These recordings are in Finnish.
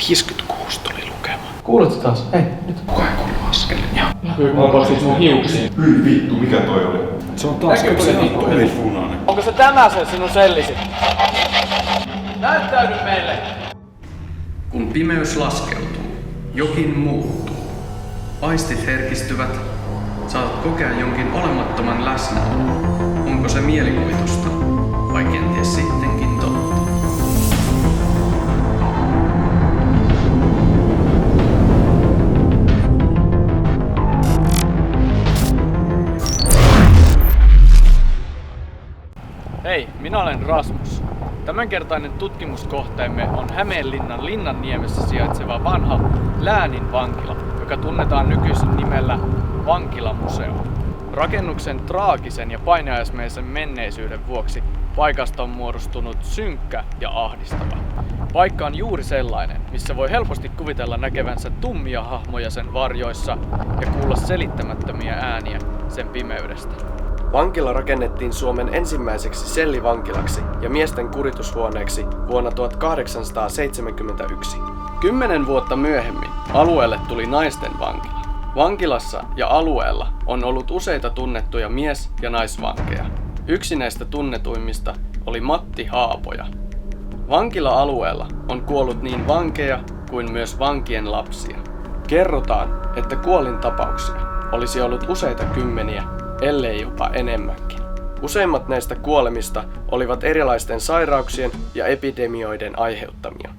56 tuli lukema. Kuuletko taas? Hei, nyt. Kuka ei kuulu askelin? Onko siis mun hiuksiin? Hyi vittu, mikä toi oli? Se on taas Veripunainen. Onko se tämä se sinun sellisi? Näyttäydy meille! Kun pimeys laskeutuu, jokin muuttuu. Aistit herkistyvät, saatat kokea jonkin olemattoman läsnäolon. Onko se mielikuvitusta vai kenties sittenkin totta? Hei, minä olen Rasmus. Tämänkertainen tutkimuskohteemme on Hämeenlinnan Linnanniemessä sijaitseva vanha Läänin vankila, joka tunnetaan nykyisin nimellä Vankilamuseo. Rakennuksen traagisen ja painajaismäisen menneisyyden vuoksi paikasta on muodostunut synkkä ja ahdistava. Paikka on juuri sellainen, missä voi helposti kuvitella näkevänsä tummia hahmoja sen varjoissa ja kuulla selittämättömiä ääniä sen pimeydestä. Vankila rakennettiin Suomen ensimmäiseksi sellivankilaksi ja miesten kuritushuoneeksi vuonna 1871. 10 vuotta myöhemmin alueelle tuli naisten vankila. Vankilassa ja alueella on ollut useita tunnettuja mies- ja naisvankeja. Yksi näistä tunnetuimmista oli Matti Haapoja. Vankila-alueella on kuollut niin vankeja kuin myös vankien lapsia. Kerrotaan, että kuolintapauksia olisi ollut useita kymmeniä, ellei jopa enemmänkin. Useimmat näistä kuolemista olivat erilaisten sairauksien ja epidemioiden aiheuttamia.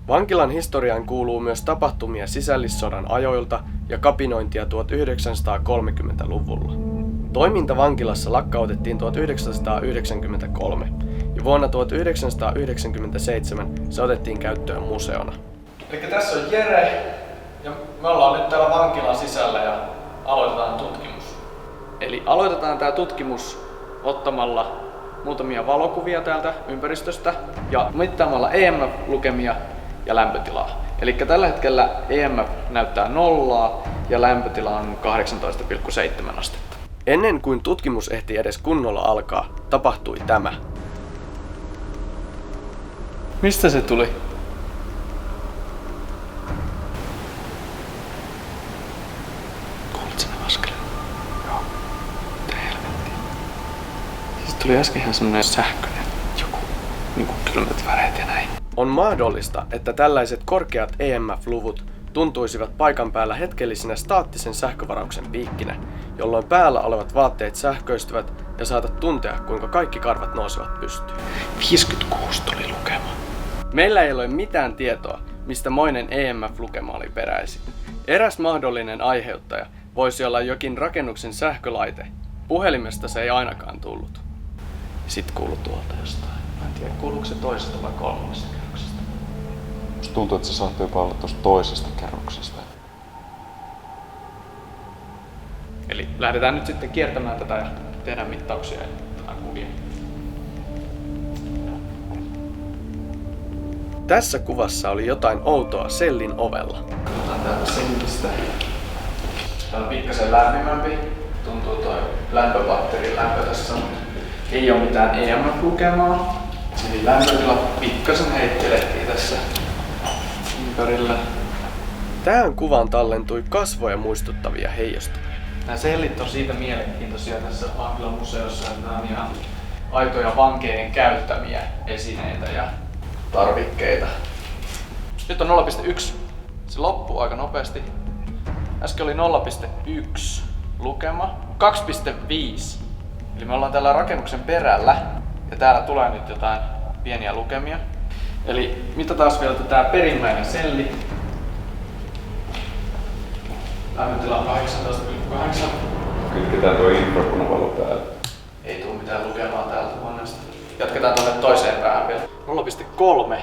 Vankilan historiaan kuuluu myös tapahtumia sisällissodan ajoilta ja kapinointia 1930-luvulla. Toiminta vankilassa lakkautettiin 1993 ja vuonna 1997 se otettiin käyttöön museona. Eli tässä on Jere ja me ollaan nyt täällä vankilan sisällä ja aloitetaan tutkimus. Eli aloitetaan tämä tutkimus ottamalla muutamia valokuvia täältä ympäristöstä ja mittaamalla EMF-lukemia ja lämpötilaa. Eli tällä hetkellä EMF näyttää 0 ja lämpötila on 18,7 astetta. Ennen kuin tutkimus ehti edes kunnolla alkaa, tapahtui tämä. Mistä se tuli? Kuulit sen askelin? Joo. Mitä helvettiä? Siis tuli äsken ihan semmonen sähköinen joku, niinku kylmät väreet ja näin. On mahdollista, että tällaiset korkeat EMF-luvut tuntuisivat paikan päällä hetkellisenä staattisen sähkövarauksen piikkinä, jolloin päällä olevat vaatteet sähköistyvät ja saatat tuntea, kuinka kaikki karvat nousevat pystyyn. 56 tuli lukema. Meillä ei ole mitään tietoa, mistä moinen EMF-lukema oli peräisin. Eräs mahdollinen aiheuttaja voisi olla jokin rakennuksen sähkölaite. Puhelimesta se ei ainakaan tullut. Sitten kuului tuolta jostain. Mä en tiedä, kuuluuko se toisesta vai kolmannesta kerroksesta. Musta tuntuu, että se saattoi jopa olla tuosta toisesta kerroksesta. Eli lähdetään nyt sitten kiertämään tätä ja tehdään mittauksia ja kuvia. Tässä kuvassa oli jotain outoa sellin ovella. Katsotaan täältä sellistä. Tää on pikkasen lämpimämpi. Tuntuu toi lämpöbatterin lämpö tässä, mutta ei oo mitään EMF-lukemaa. Eli lämpötila pikkasen heittelehtii tässä ympärillä. Tähän kuvaan tallentui kasvoja muistuttavia heijastumia. Nämä sellit on siitä mielenkiintoisia tässä vankilamuseossa, että nämä on ihan aitoja vankeiden käyttämiä esineitä ja tarvikkeita. Nyt on 0,1. Se loppuu aika nopeasti. Äsken oli 0,1 lukema. 2,5. Eli me ollaan täällä rakennuksen perällä ja täällä tulee nyt jotain pieniä lukemia. Eli mitataan vielä tää perimmäinen selli. Lämpötila on 18,8. Kytketään tuo infrapunavalo päälle. Ei tuu mitään lukemaa täältä huoneesta. Jatketaan tuonne toiseen päähän vielä. 0,3.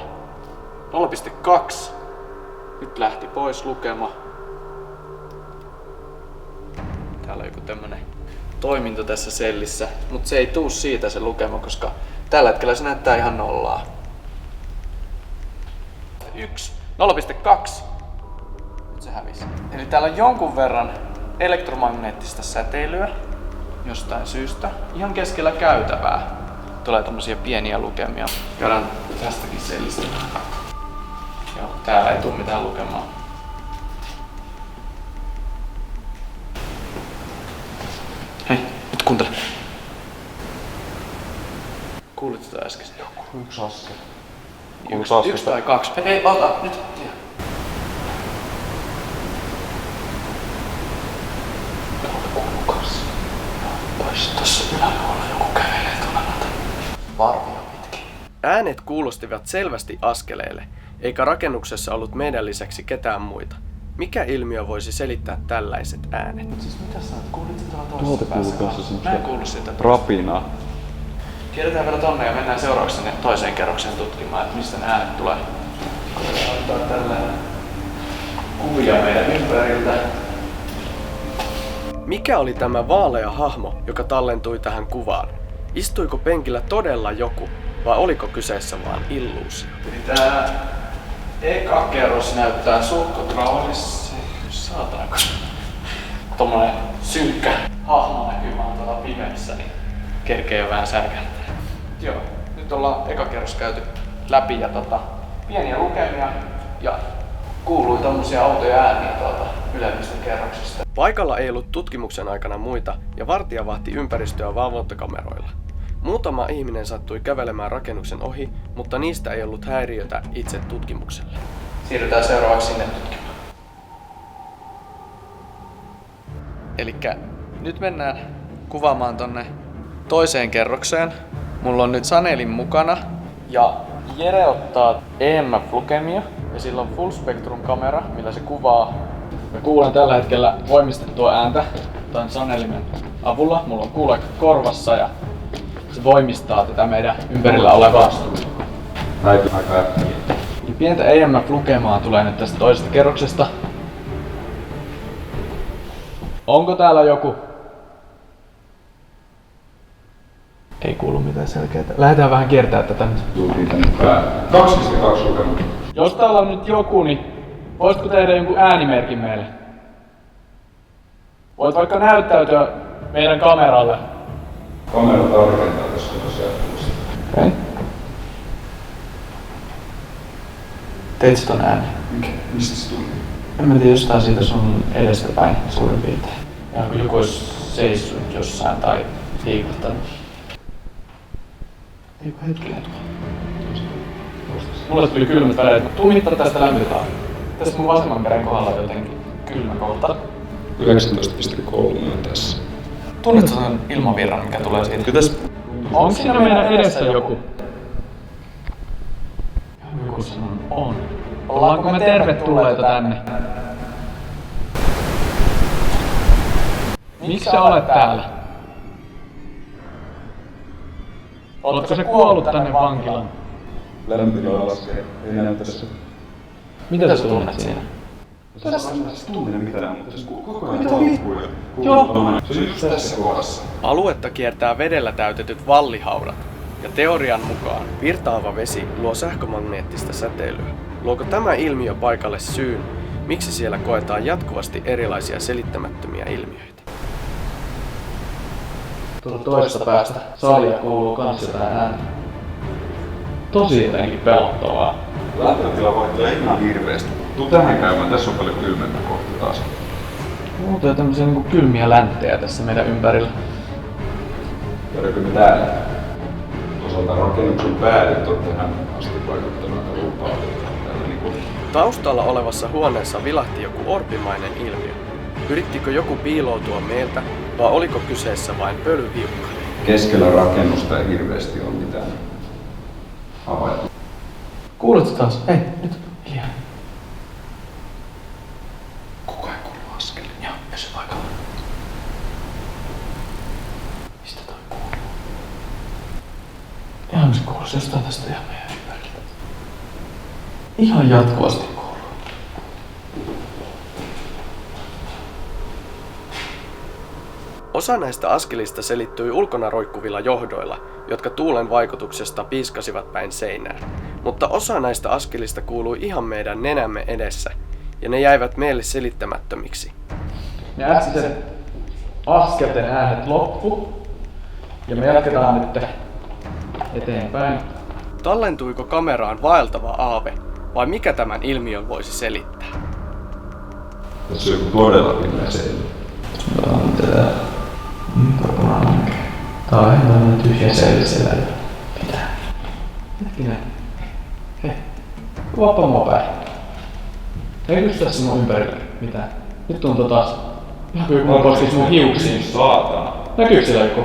0,2. Nyt lähti pois lukema. Täällä on joku tämmönen toiminto tässä sellissä, mutta se ei tuu siitä se lukema, koska tällä hetkellä se näyttää ihan nollaa. 1. 0,2. Nyt se hävisi. Eli täällä on jonkun verran elektromagneettista säteilyä jostain syystä. Ihan keskellä käytävää tulee tommosia pieniä lukemia. Käydään tästäkin sellistä. Joo, täällä ei tule mitään lukemaan. Hei, nyt kuuntele. Kuulitko sitä äsken? Yksi askel. Yksi tai kaksi. Hei, ota nyt. Tossa yläpuolella joku kävelee tuolla noita varvia pitkin. Äänet kuulostivat selvästi askeleille, eikä rakennuksessa ollut meidän lisäksi ketään muita. Mikä ilmiö voisi selittää tällaiset äänet? Siis mitä sä kuulit tuolla Tuolta toisessa kuuluu päässä? kanssa Mä en kuullut sitä. rapinaa. Kierretään vielä tonne ja mennään seuraavaksi sinne toiseen kerrokseen tutkimaan, että mistä ne äänet tulee. Koitetaan ottaa tällainen kuvia meidän ympäriltä. Mikä oli tämä vaalea hahmo, joka tallentui tähän kuvaan? Istuiko penkillä todella joku, vai oliko kyseessä vain illuusio? Eli tää eka kerros näyttää suht rauhallisesti. Saataanko tommonen synkkä hahmo näkyy vaan tuolla pimeässä, niin kerkee jo vähän särkähtää. Joo, nyt ollaan eka kerros käyty läpi ja pieniä lukemia ja kuului tommosia autoja ääniä tuolta ylemmistä kerroksista. Paikalla ei ollut tutkimuksen aikana muita, ja vartija vahti ympäristöä valvontakameroilla. Muutama ihminen sattui kävelemään rakennuksen ohi, mutta niistä ei ollut häiriötä itse tutkimukselle. Siirrytään seuraavaksi sinne tutkimaan. Elikkä nyt mennään kuvaamaan tonne toiseen kerrokseen. Mulla on nyt Sanelin mukana ja Jere ottaa EMF-lukemia ja sillä on full spectrum kamera, millä se kuvaa. Mä kuulen tällä hetkellä voimistettua ääntä tämän Sanelimen avulla. Mulla on kuulokkeet korvassa ja se voimistaa tätä meidän ympärillä olevaa. Näytin aika äkkiä. Ja pientä EMF-lukemaa tulee nyt tästä toisesta kerroksesta. Onko täällä joku? Ei kuulu mitään selkeää. Lähdetään vähän kiertää tätä nyt. Tultiin tänne päälle. 2,2 lukemaa. Jos täällä on nyt joku, niin voisitko tehdä jonkun äänimerkin meille? Voit vaikka näyttäytyä meidän kameralle. Kamera tarkentaa tässä tosiaan. Okei. Teit sä ton äänen? Mikä? Mistä se tuli? En mä tiedä, jostain siitä sun edestäpäin suurin piirtein. Ja kun joku olisi seissyt jossain tai liikuttanut. Eipä hetkinen tuolla. Mulle tuli kylmät väreet. Mä tuun mittaa tästä lämpötilaa. Tässä mun vasemman käden kohdalla on jotenkin kylmä kohta. 19,3 on tässä. Tunnetko sen ilmavirran, mikä tulee siitä? On siinä meidän edessä joku? Joku sanon on. Ollaanko me tervetulleita tänne? Miksi sä olet täällä? Oletko sä kuollut tänne vankilaan? Lämpötila laskee. Ei näy tässä. Mitä sä tunnet siinä? Tässä on tunne mitään, mutta se koko ajan Mitä paukkuu. Joo. Se on just tässä kohdassa. Aluetta kiertää vedellä täytetyt vallihaudat, ja teorian mukaan virtaava vesi luo sähkömagneettista säteilyä. Luoko tämä ilmiö paikalle syyn, miksi siellä koetaan jatkuvasti erilaisia selittämättömiä ilmiöitä? Tuolta toisesta päästä salia kuuluu kans jotain ääntä. Tosi jotenkin pelottavaa. Lämpötila vaihtelee ihan hirveästi. Tuu tähän käymään, tässä on paljon kylmempää kohta taas. Muuten on tämmösiä niinku kylmiä länttejä tässä meidän ympärillä. Käydäänkö me täällä? Toisaalta rakennuksen päädyt on tähän asti vaikuttanut aika lupaavilta. Taustalla olevassa huoneessa vilahti joku orpimainen ilmiö. Yrittikö joku piiloutua meiltä, vai oliko kyseessä vain pölyhiukka? Keskellä rakennusta ei hirveästi ole mitään havaittu. Kuuletko taas? Hei, nyt hiljaa. Koko ajan kuuluu askelin. Joo, pysy paikalla. Mistä toi kuuluu? Ihan se kuuluisi jostain tästä ihan meidän ympäriltä. Ihan jatkuvasti kuuluu. Osa näistä askelista selittyi ulkona roikkuvilla johdoilla, jotka tuulen vaikutuksesta piiskasivat päin seinää. Mutta osa näistä askelista kuului ihan meidän nenämme edessä, ja ne jäivät meille selittämättömiksi. Ne äskeisen askelten äänet loppu. Ja me jatketaan nyt eteenpäin. Tallentuiko kameraan vaeltava aave, Vai mikä tämän ilmiön voisi selittää? Tässä on joku todella pilleen selvä. Tää on ihan tyhjä sellisellä. Mitä? Hetkinen. Hei. Vapaa mua päin. Eikös tässä mun ympärillä mitään? Nyt tuntuu taas. Ihan kuin joku koskis mun hiuksiin. Saatana. Näkyykö siellä joku?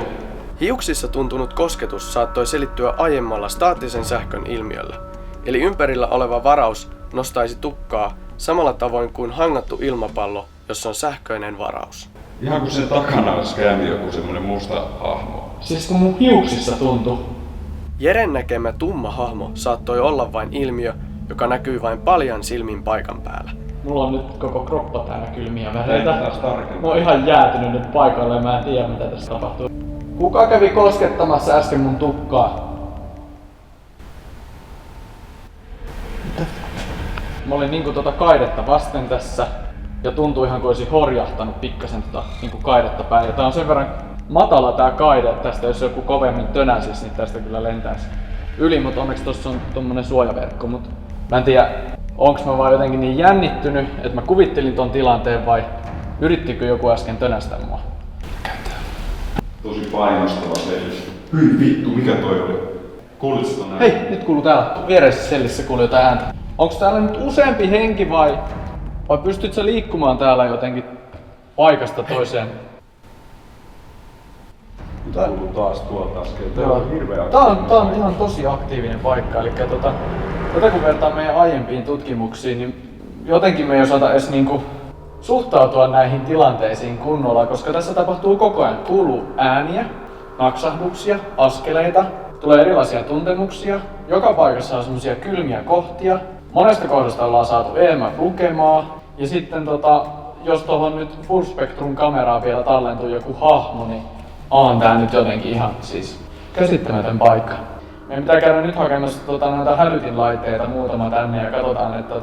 Hiuksissa tuntunut kosketus saattoi selittyä aiemmalla staattisen sähkön ilmiöllä, eli ympärillä oleva varaus nostaisi tukkaa samalla tavoin kuin hangattu ilmapallo, jossa on sähköinen varaus. Ihan kuin sen takana olisi käynyt joku semmonen musta hahmo. Siis kun mun hiuksissa tuntuu. Jeren näkemä tumma hahmo saattoi olla vain ilmiö, joka näkyy vain paljan silmin paikan päällä. Mulla on nyt koko kroppa täynnä kylmiä väreitä. Taas tarkemmin. Mä oon ihan jäätynyt nyt paikalle ja mä en tiedä mitä tässä tapahtuu. Kuka kävi koskettamassa äsken mun tukkaa? Mitä? Mä olin niinku kaidetta vasten tässä ja tuntui ihan kuin olisin horjahtanut pikkasen niinku kaidetta päin. Ja tää on sen verran matala tää kaide, että tästä jos joku kovemmin tönäsis, niin tästä kyllä lentäisi yli, mutta onneksi tossa on tommonen suojaverkko. Mut mä en tiedä, onks mä vaan jotenkin niin jännittynyt, että mä kuvittelin ton tilanteen vai yrittikö joku äsken tönästä mua? Tosi painostava sellis. Hyi vittu, mikä toi oli? Kuulitko ton Hei, nyt kuuluu täällä viereisessä sellissä kuuluu jotain ääntä. Onks täällä nyt useampi henki vai pystyt sä liikkumaan täällä jotenkin paikasta toiseen? Kuuluu taas tuolta äsken. Tää on ihan tosi aktiivinen paikka. Eli tätä kun vertaa meidän aiempiin tutkimuksiin, niin jotenkin me ei osata edes niinku suhtautua näihin tilanteisiin kunnolla, koska tässä tapahtuu koko ajan. Kuuluu ääniä, naksahduksia, askeleita, tulee erilaisia tuntemuksia. Joka paikassa on semmosia kylmiä kohtia. Monesta kohdasta ollaan saatu enemmän lukemaa. Ja sitten jos tuohon nyt Full Spectrum kameraan vielä tallentuu joku hahmo, niin on tää nyt jotenkin ihan siis käsittämätön paikka. Meidän pitää käydä nyt hakemassa näitä hälytinlaitteita muutama tänne ja katsotaan, että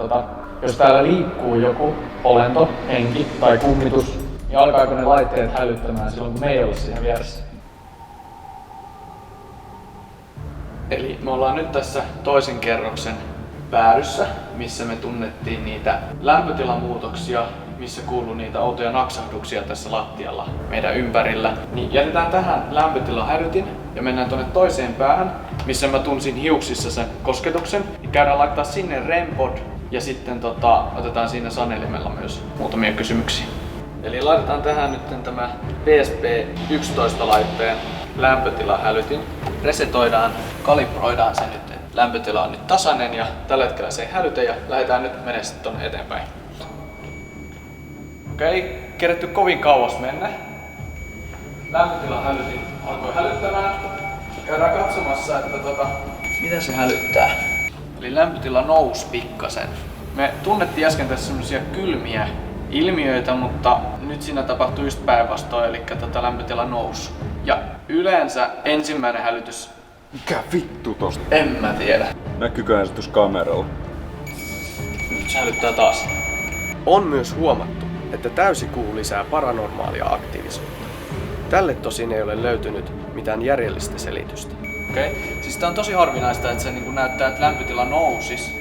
jos täällä liikkuu joku olento, henki tai kummitus, niin alkaako ne laitteet hälyttämään silloin kun me ei ole siinä vieressä. Eli me ollaan nyt tässä toisen kerroksen päädyssä, missä me tunnettiin niitä lämpötilamuutoksia, missä kuuluu niitä outoja naksahduksia tässä lattialla meidän ympärillä. Niin jätetään tähän lämpötilahälytin ja mennään tuonne toiseen päähän, missä mä tunsin hiuksissa sen kosketuksen. Ja käydään laittaa sinne REM-pod ja sitten otetaan siinä sanelimella myös muutamia kysymyksiä. Eli laitetaan tähän nyt tämä PSP-11 laitteen lämpötilahälytin. Resetoidaan, kalibroidaan se nyt. Lämpötila on nyt tasainen ja tällä hetkellä se ei hälytä ja lähdetään nyt menemään sitten tonne eteenpäin. Okei, keretty kovin kauas mennä. Lämpötilahälytin alkoi hälyttämään. Käydään katsomassa, että mitä se hälyttää. Eli lämpötila nousi pikkasen. Me tunnettiin äsken tässä semmosia kylmiä ilmiöitä, mutta nyt siinä tapahtui just päinvastoin, eli lämpötila nousi. Ja yleensä ensimmäinen hälytys... Mikä vittu tosta? En mä tiedä. Näkyykö se tuossa kameralla? Nyt se hälyttää taas. On myös huomattu, että täysikuu lisää paranormaalia aktiivisuutta. Tälle tosin ei ole löytynyt mitään järjellistä selitystä. Okei. Siis tää on tosi harvinaista, että se näyttää, että lämpötila nousis.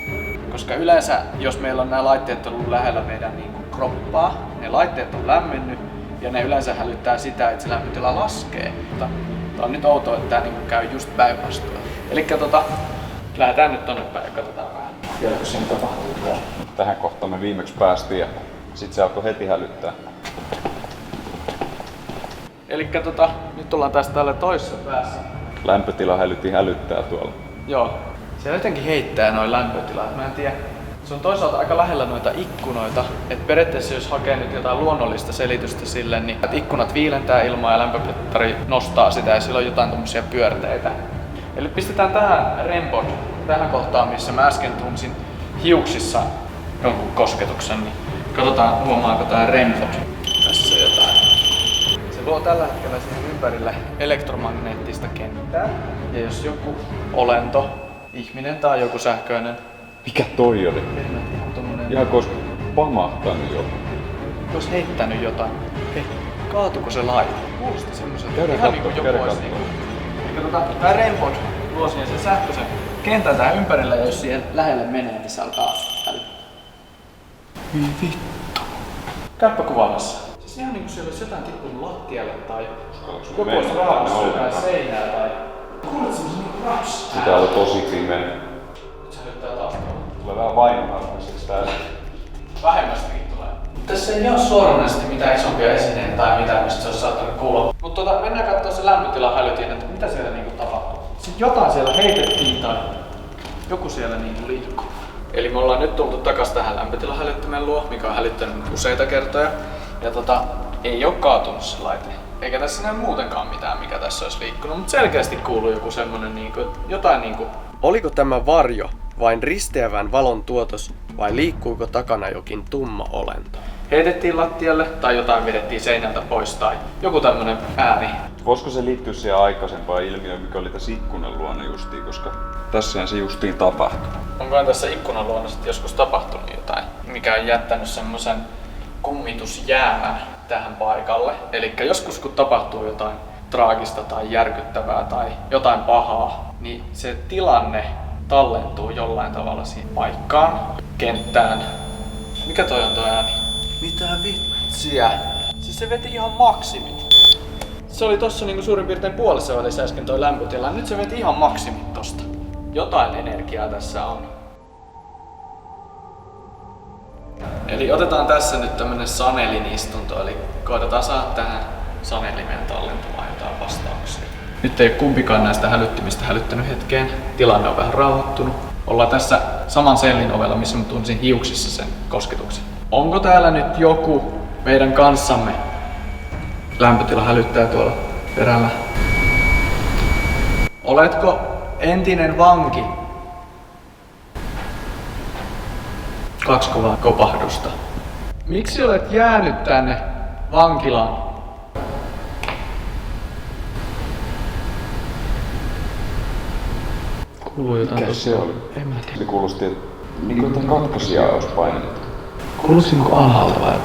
Koska yleensä, jos meillä on nämä laitteet ollut lähellä meidän kroppaa, ne laitteet on lämmennyt ja ne yleensä hälyttää sitä, että se lämpötila laskee. Mutta tää on nyt outoa, että tää käy just päinvastoin. Elikkä lähdetään nyt tonne päin ja katsotaan vähän. Vieläkö siinä tapahtuu täällä. Tähän kohtaan me viimeksi päästiin ja sit se alkoi heti hälyttää. Elikkä nyt ollaan tässä täällä toisessa päässä. Lämpötilahälytin hälyttää tuolla. Joo. Se jotenkin heittää noin lämpötilat. Mä en tiedä. Se on toisaalta aika lähellä noita ikkunoita. Et periaatteessa jos hakee nyt jotain luonnollista selitystä sille, niin ikkunat viilentää ilmaa ja lämpömittari nostaa sitä ja sillä on jotain tommosia pyörteitä. Eli pistetään tähän REM-pod, tähän kohtaan missä mä äsken tunsin hiuksissa jonkun kosketuksen, niin katsotaan huomaako tää REM-pod tässä jotain. Se luo tällä hetkellä siihen ympärille elektromagneettista kenttää. Ja jos joku olento, ihminen tai joku sähköinen... Mikä toi oli? Ihan tommonen... Ihan koska pamahtanut joku. Ois heittänyt jotain. Hei, kaatuko se laite? Kuulosti semmoiselta. Käydään Ihan kattoo, niinku käydään joku ois niinku... Eli tää REM-pod luo siihen sen sähköisen kentän tähän ympärille ja jos siihen lähelle menee, niin se alkaa hälyttää. Hyi vittu. Käypä kuvaamassa. Siis ihan niinku siellä olisi jotain tippunut lattialle tai joku olisi raapassa jotain seinää tai... Kuulet semmosen niinku raps. Tää oli tosi pimeä. Nyt se hälyttää taas tuolla. Tulee vähän vainoharvaiseksi täällä. Vähemmästäkin tulee. Tässä ei ole suoranaisesti mitään isompia esineitä tai mitään, mistä se olisi saattanut kuulla. Mutta mennään katsoa se lämpötilan hälytin, että mitä siellä niinku tapahtuu. Sitten jotain siellä heitettiin tai joku siellä niinku liikkuu. Eli me ollaan nyt tultu takas tähän lämpötilahälyttimen luo, mikä on hälyttänyt useita kertoja. Ja ei oo kaatunut se laite. Eikä tässä näy muutenkaan mitään, mikä tässä olisi liikkunut, mutta selkeästi kuuluu joku semmonen jotain niinku... Oliko tämä varjo vain risteävän valon tuotos vai liikkuiko takana jokin tumma olento? Heitettiin lattialle tai jotain vedettiin seinältä pois tai joku tämmönen ääni. Voisiko se liittyä siihen aikaisempaan ilmiöön, mikä oli tässä ikkunan luona justiin, koska tässähän se justiin tapahtui. Onkohan tässä ikkunan luona sitten joskus tapahtunut jotain, mikä on jättänyt semmosen kummitusjäämän tähän paikalle? Eli joskus kun tapahtuu jotain traagista tai järkyttävää tai jotain pahaa, niin se tilanne tallentuu jollain tavalla siihen paikkaan, kenttään. Mikä toi on toi ääni? Mitä vitsiä? Siis se veti ihan maksimit. Se oli tossa niinku suurin piirtein puolessa välissä äsken toi lämpötila. Nyt se veti ihan maksimit tosta. Jotain energiaa tässä on. Eli otetaan tässä nyt tämmönen Sanelin istunto, eli koitetaan saada tähän Sanelimeen tallentamaan jotain vastauksia. Nyt ei kumpikaan näistä hälyttimistä hälyttänyt hetkeen. Tilanne on vähän rauhoittunut. Ollaan tässä saman sellin ovella, missä mä tunsin hiuksissa sen kosketuksen. Onko täällä nyt joku meidän kanssamme? Lämpötila hälyttää tuolla perällä. Oletko entinen vanki? 2 kovaa kopahdusta. Miksi olet jäänyt tänne vankilaan? Kuuluu jotain. Mikä se oli? En mä tiedä. Se kuulosti, että niin kuin jotain katkaisijaa olisi painettu. Kuuluuko niinku alhaalta vai?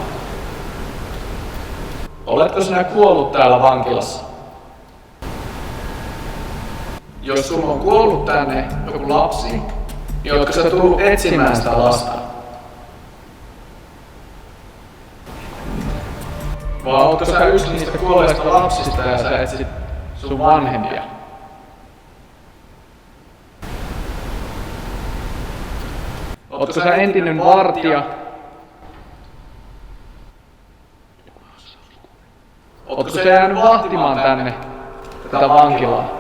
Oletko sinä kuollut täällä vankilassa? Jos sulla on kuollut tänne joku lapsi, niin ootko sä tullut etsimään sitä lasta? Vai ootko sä yksi niistä kuolleista lapsista ja sä etsit sun vanhempia? Ootko sä entinen vartija? Ootko sä jäänyt vahtimaan tänne tätä vankilaa?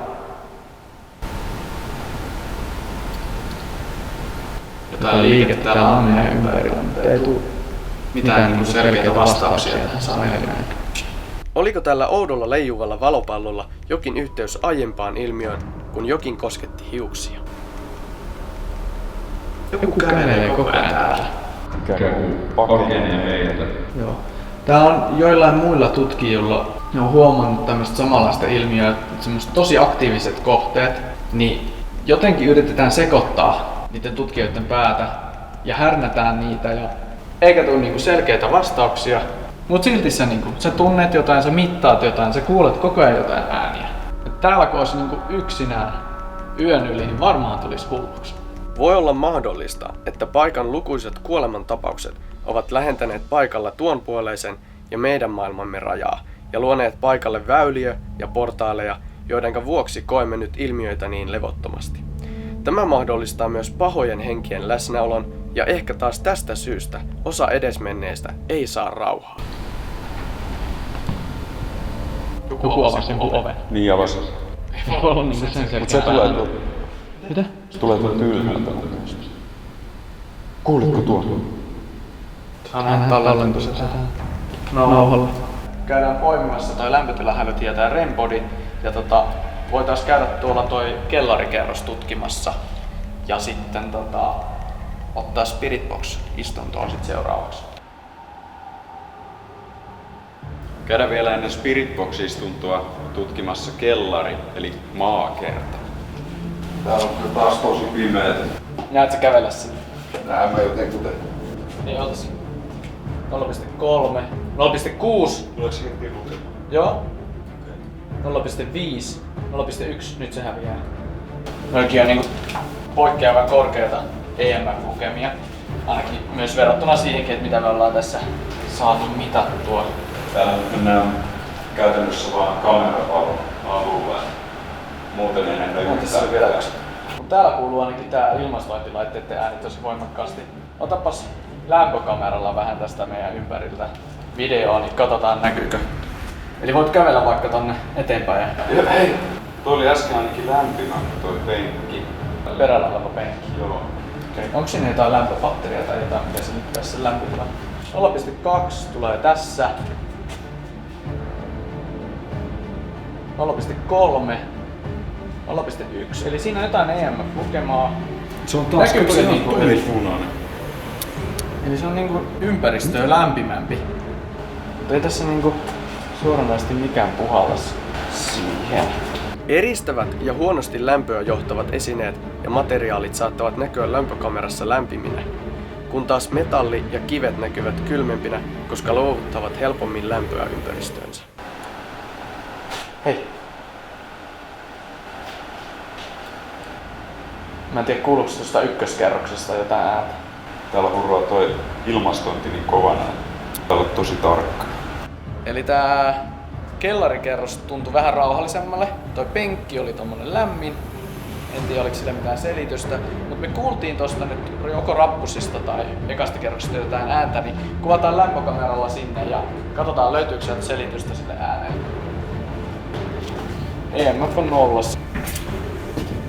Jotain liikettä täällä on meidän ympärillä, mutta ei tule mitään niinku selkeitä vastauksia tähän Sanelimeen. Oliko tällä oudolla leijuvalla valopallolla jokin yhteys aiempaan ilmiöön, kun jokin kosketti hiuksia? Joku kävelee koko ajan täällä. Pakenee meiltä. Joo. Tää on joillain muilla tutkijoilla, ne on huomannut tämmöistä samanlaista ilmiöä, että semmoiset tosi aktiiviset kohteet, niin jotenkin yritetään sekoittaa niiden tutkijoiden päätä ja härnätään niitä ja eikä tule niinku selkeitä vastauksia. Mut silti sä tunnet jotain, sä mittaat jotain, sä kuulet koko ajan jotain ääniä. Et täällä kun olisi niinku yksinään yön yli, niin varmaan tulisi hulluksi. Voi olla mahdollista, että paikan lukuisat kuolemantapaukset ovat lähentäneet paikalla tuonpuoleisen ja meidän maailmamme rajaa ja luoneet paikalle väyliä ja portaaleja, joidenka vuoksi koemme nyt ilmiöitä niin levottomasti. Tämä mahdollistaa myös pahojen henkien läsnäolon ja ehkä taas tästä syystä osa edesmenneistä ei saa rauhaa. Joku avasi jonkun oven. Niin avasi. Ei voi olla niinku sen selkeä. Mut se tulee tuolta. Mitä? Se tulee tuolta ylhäältä. Kuulitko tuon? Hän tallentus tähän nauhalla. Käydään poimimassa toi lämpötilahälytin ja tää REM-body ja voitais käydä tuolla toi kellarikerros tutkimassa ja sitten ottaa Spiritbox istuntoon sit seuraavaksi. Käydään vielä ennen Spiritbox-istuntoa tutkimassa kellari, eli maakerta. Täällä on kyllä taas tosi pimeät. Näet sä kävellä sinne? Nähdään me jotenkuten. Niin otas 0,3, 0,6. Tuleeko siihen pirukset? Joo. 0,5, 0,1, nyt se häviää. Melkein on niinku poikkeavan korkeita EMF-lukemia. Ainakin myös verrattuna siihenkin, että mitä me ollaan tässä saatu mitattua. Täällä nyt mennään käytännössä vaan kamerapallon avulla. Muuten ei nähdä yhtään. Täällä kuuluu ainakin tää ilmastointilaitteiden ääni tosi voimakkaasti. Otapas lämpökameralla vähän tästä meidän ympäriltä videoa, niin katsotaan näkyykö. Eli voit kävellä vaikka tonne eteenpäin. Ja hei, toi oli äsken ainakin lämpimä toi penkki. Perällä oleva penkki. Joo. Okay. Onko siinä jotain lämpöpatteria tai jotain, mitä se nyt tässä lämpötila? 0,2 tulee tässä. 0,3. 0,1. Eli siinä on jotain EMF-lukemaa. Se on taas Näkyykö se niinku tulipunainen. Eli se on niinku ympäristöä lämpimämpi. Mutta ei tässä niinku suoranaisesti mikään puhallas siihen. Eristävät ja huonosti lämpöä johtavat esineet ja materiaalit saattavat näkyä lämpökamerassa lämpiminä, kun taas metalli ja kivet näkyvät kylmempinä, koska luovuttavat helpommin lämpöä ympäristöönsä. Hei. Mä en tiedä kuuluuko tuosta ykköskerroksesta jotain ääntä. Täällä hurraa toi ilmastointi niin kovana. Täällä on tosi tarkka. Eli tää kellarikerros tuntui vähän rauhallisemmalle. Toi penkki oli tommonen lämmin. En tiedä oliko sillä mitään selitystä. Mut me kuultiin tosta nyt joko rappusista tai ekasta kerroksesta jotain ääntä, niin kuvataan lämpökameralla sinne ja katsotaan löytyykö sieltä selitystä sille ääneen. EMF on nollassa.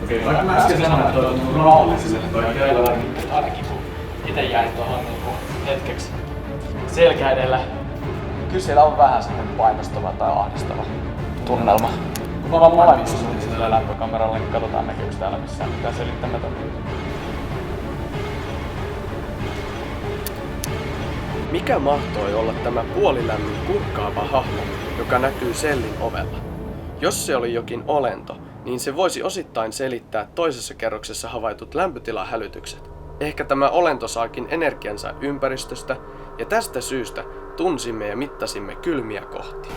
Okei, vaikka mä äsken sanoin, että toi on rauhalliselle toi kellari, ainakin kun ite jäin tohon niinku hetkeksi selkä edellä. Kyllä siellä on vähän semmoinen painostava tai ahdistava tunnelma. Kun mä vaan molemmissa sillä lämpökameralla, niin katsotaan näkyykö täällä missään mitään selittämätöntä. Mikä mahtoi olla tämä puolilämmin kurkkaava hahmo, joka näkyy sellin ovella? Jos se oli jokin olento, niin se voisi osittain selittää toisessa kerroksessa havaitut lämpötilahälytykset. Ehkä tämä olento saakin energiansa ympäristöstä, ja tästä syystä tunsimme ja mittasimme kylmiä kohtia.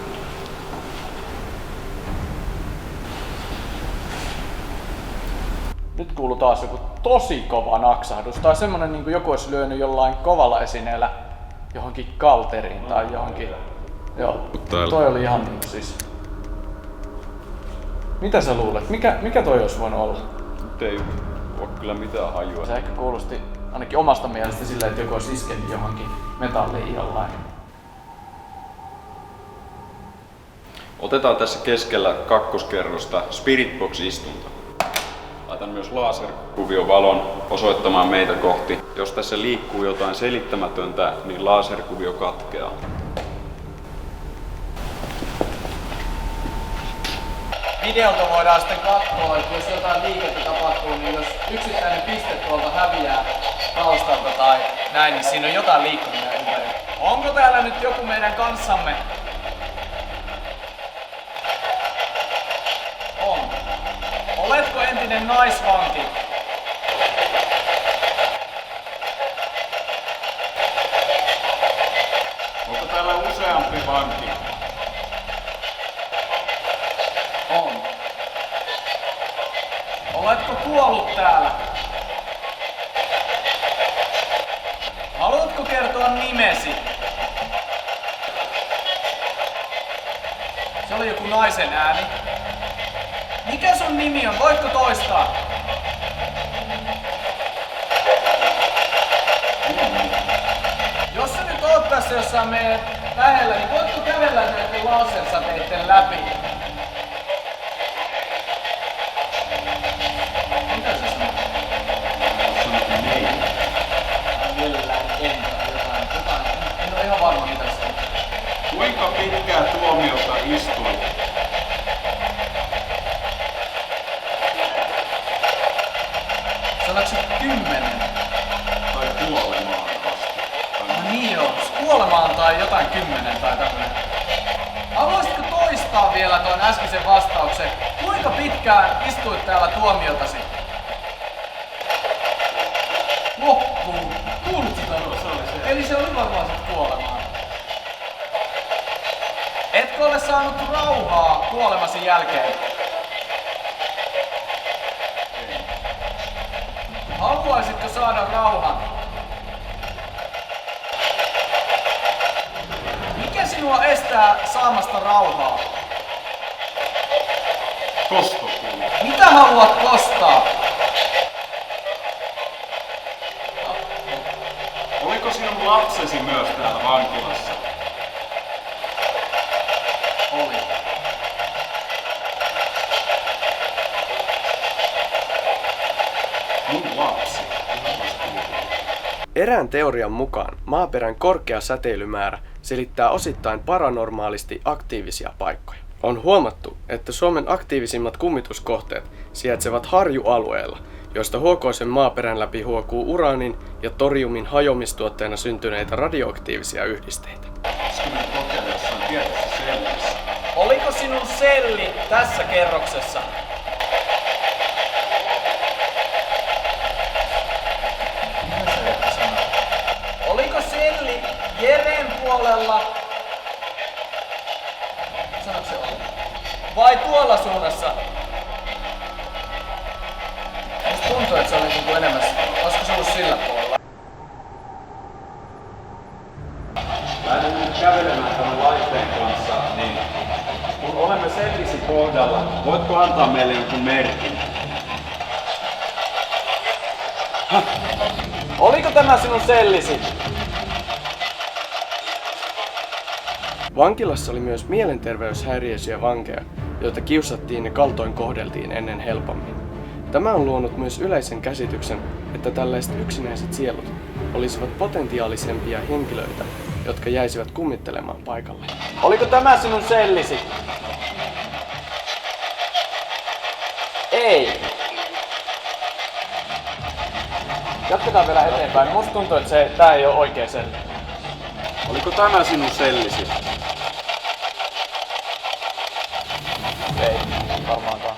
Nyt kuuluu taas joku tosi kova naksahdus. Tai semmonen niin kuin joku olisi lyönyt jollain kovalla esineellä johonkin kalteriin tai johonkin. Joo, toi oli ihan niin siis. Mitä sä luulet? Mikä toi olisi voinut olla? Nyt ei oo kyllä mitään hajua. Se ehkä kuulosti ainakin omasta mielestä silleen, että joku olisi iskenyt johonkin metalliin jollain. Otetaan tässä keskellä kakkoskerrosta Spiritbox-istunto. Laitan myös laserkuviovalon osoittamaan meitä kohti. Jos tässä liikkuu jotain selittämätöntä, niin laserkuvio katkeaa. Videolta voidaan sitten katsoa, että jos jotain liikettä tapahtuu, niin jos yksittäinen piste tuolta häviää taustalta tai näin, niin siinä on jotain liikkumista ympäri. Onko täällä nyt joku meidän kanssamme? On. Oletko entinen naisvanki? Onko täällä useampi vanki? On. Oletko kuollut täällä? Haluatko kertoa nimesi? Se oli joku naisen ääni. Mikä sun nimi on? Voitko toistaa? Jos sä nyt oot tässä jossain meidän lähellä, niin voitko kävellä näiden lasersäteitten läpi? Mitä se sanoo? Mielellään jotain. En ole ihan varma mitä se on. Kuinka pitkää tuomiota istuit? Sanoitko 10? Tai kuolemaan asti? Niin joo, kuolemaan tai jotain 10 tai tämmönen. Haluaisitko toistaa vielä tuon äskeisen vastauksen? Kuinka pitkään istuit täällä tuomiotasi? Loppuun. Kuulit sitä? Eli se oli varmaan sit kuolemaan. Etkö ole saanut rauhaa kuolemasi jälkeen? Haluaisitko saada rauhan? Mikä sinua estää saamasta rauhaa? Kostopuu. Mitä haluat kostaa? Oliko sinun lapsesi myös täällä vankilassa? Oli. Mun lapsi. Erään teorian mukaan maaperän korkea säteilymäärä selittää osittain paranormaalisti aktiivisia paikkoja. On huomattu, että Suomen aktiivisimmat kummituskohteet sijaitsevat harjualueella, joista huokoisen maaperän läpi huokuu uraanin ja toriumin hajoamistuotteena syntyneitä radioaktiivisia yhdisteitä. Pitäisikö kokeilla jossain tietyssä sellissä? Oliko sinun selli tässä kerroksessa? Mitä se Jeppi sanoo? Oliko selli Jeren puolella? Sanoiko se oli? Vai tuolla suunnassa? Musta tuntuu, että se oli niinku enemmän. Olisiko se ollut sillä puolella? Lähden nyt kävelemään tämän laitteen kanssa, niin kun olemme sellisi kohdalla, voitko antaa meille jonkun merkin? Oliko tämä sinun sellisi? Vankilassa oli myös mielenterveyshäiriöisiä vankeja, joita kiusattiin ja kaltoin kohdeltiin ennen helpommin. Tämä on luonut myös yleisen käsityksen, että tällaiset yksinäiset sielut olisivat potentiaalisempia henkilöitä, jotka jäisivät kummittelemaan paikalle. Oliko tämä sinun sellisi? Ei. Jatketaan vielä eteenpäin. Musta tuntuu, että tää ei ole oikea selli. Oliko tämä sinun sellisi? Ei, varmaankaan.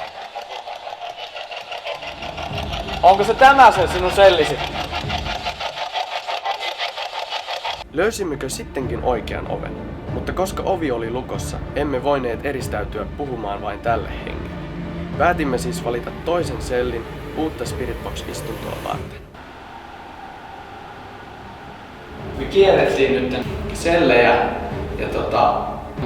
Onko se tämä se sinun sellisi? Löysimmekö sittenkin oikean oven, mutta koska ovi oli lukossa, emme voineet eristäytyä puhumaan vain tälle hengelle. Päätimme siis valita toisen sellin uutta Spiritbox-istuntoa varten. Me kierrettiin nyt sellejä ja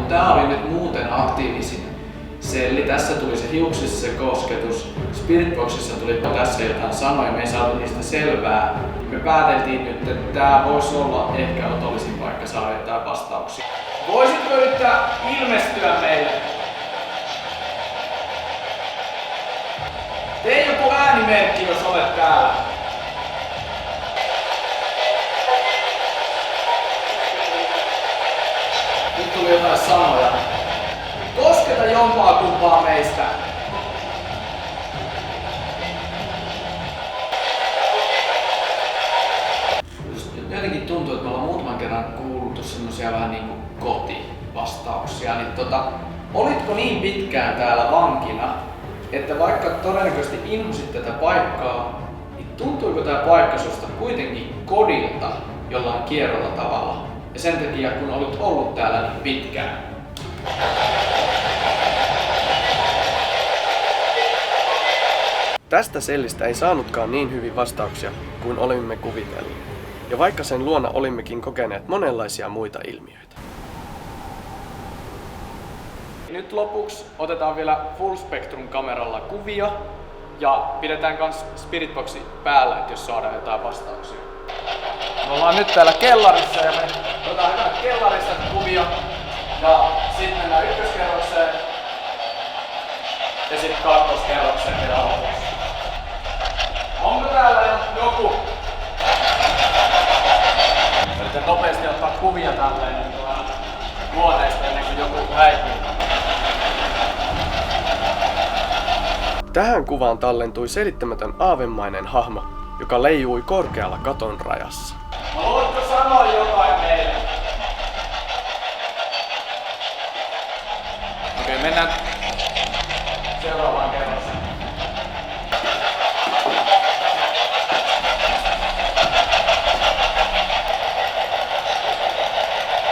tää oli nyt muuten aktiivisin selli. Tässä tuli se hiuksissa se kosketus. Spiritboxissa tuli tässä jotain sanoja, me ei saatu niistä selvää. Me pääteltiin nyt, että tää voisi olla ehkä otollisin paikka saada jotain vastauksia. Voisitko yrittää ilmestyä meille? Tee joku äänimerkki, jos olet täällä. Nyt tuli jotain sanoja. Kosketa jompaa kumpaa meistä. Jotenkin tuntuu, että me ollaan muutaman kerran kuultu semmosia vähän niinku kotivastauksia. Niin olitko niin pitkään täällä vankina, että vaikka todennäköisesti inhosit tätä paikkaa, niin tuntuiko tää paikka susta kuitenkin kodilta jollain kierrolla tavalla? Ja sen takia, kun olit ollut täällä niin pitkään. Tästä sellistä ei saanutkaan niin hyvin vastauksia kuin olimme kuvitelleet. Ja vaikka sen luona olimmekin kokeneet monenlaisia muita ilmiöitä. Nyt lopuksi otetaan vielä Full Spectrum kameralla kuvia ja pidetään kans Spiritboxi päällä, että jos saadaan jotain vastauksia. Me ollaan nyt täällä kellarissa ja me otetaan kellarissa kuvia ja sitten mennään ykköskerrokseen ja sitten kakkoskerrokseen vielä lopuksi. Onko täällä joku? Yritän nopeasti ottaa kuvia tälleen huoneesta ennen kuin joku häipyy. Tähän kuvaan tallentui selittämätön aavemainen hahmo, joka leijui korkealla katon rajassa. Haluatko sanoa jotain meille? Okei, mennään seuraavaan kerrokseen.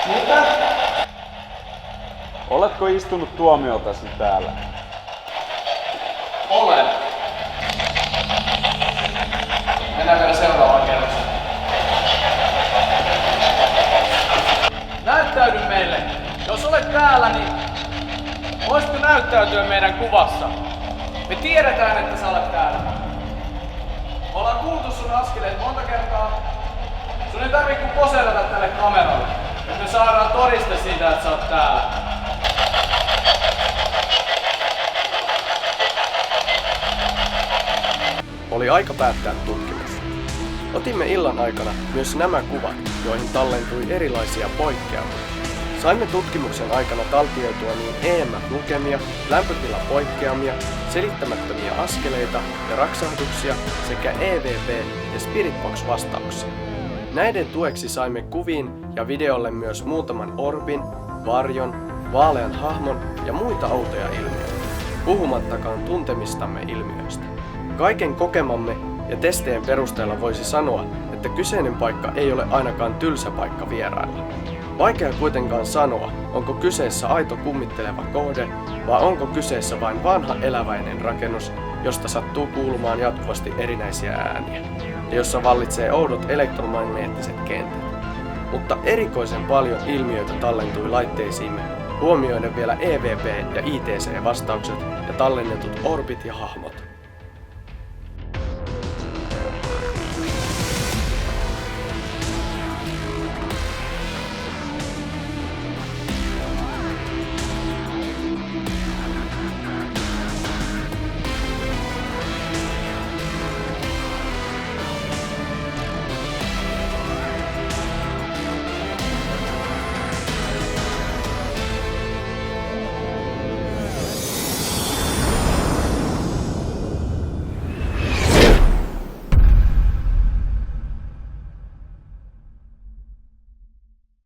Mitä? Oletko istunut tuomiotasi täällä? Olen. Mennään pitää vielä seuraavaan kerrokseen. Näyttäydy meille. Jos olet täällä, niin voisitko näyttäytyä meidän kuvassa? Me tiedetään, että sä olet täällä. Me ollaan kuultu sun askeleet monta kertaa. Sun ei tarvitse kuin poseerata tälle kameralle. Nyt me saadaan todiste siitä, että sä oot täällä. Oli aika päättää tutkimus. Otimme illan aikana myös nämä kuvat, joihin tallentui erilaisia poikkeamia. Saimme tutkimuksen aikana taltioitua niin EMF-lukemia, lämpötilapoikkeamia, selittämättömiä askeleita ja raksahduksia sekä EVP- ja Spiritbox-vastauksia. Näiden tueksi saimme kuviin ja videolle myös muutaman orbin, varjon, vaalean hahmon ja muita outoja ilmiöitä, puhumattakaan tuntemistamme ilmiöistä. Kaiken kokemamme ja testien perusteella voisi sanoa, että kyseinen paikka ei ole ainakaan tylsä paikka vierailla. Vaikea kuitenkaan sanoa, onko kyseessä aito kummitteleva kohde vai onko kyseessä vain vanha eläväinen rakennus, josta sattuu kuulumaan jatkuvasti erinäisiä ääniä ja jossa vallitsee oudot elektromagneettiset kentät. Mutta erikoisen paljon ilmiöitä tallentui laitteisiimme, huomioiden vielä EVP- ja ITC-vastaukset ja tallennetut orbit ja hahmot.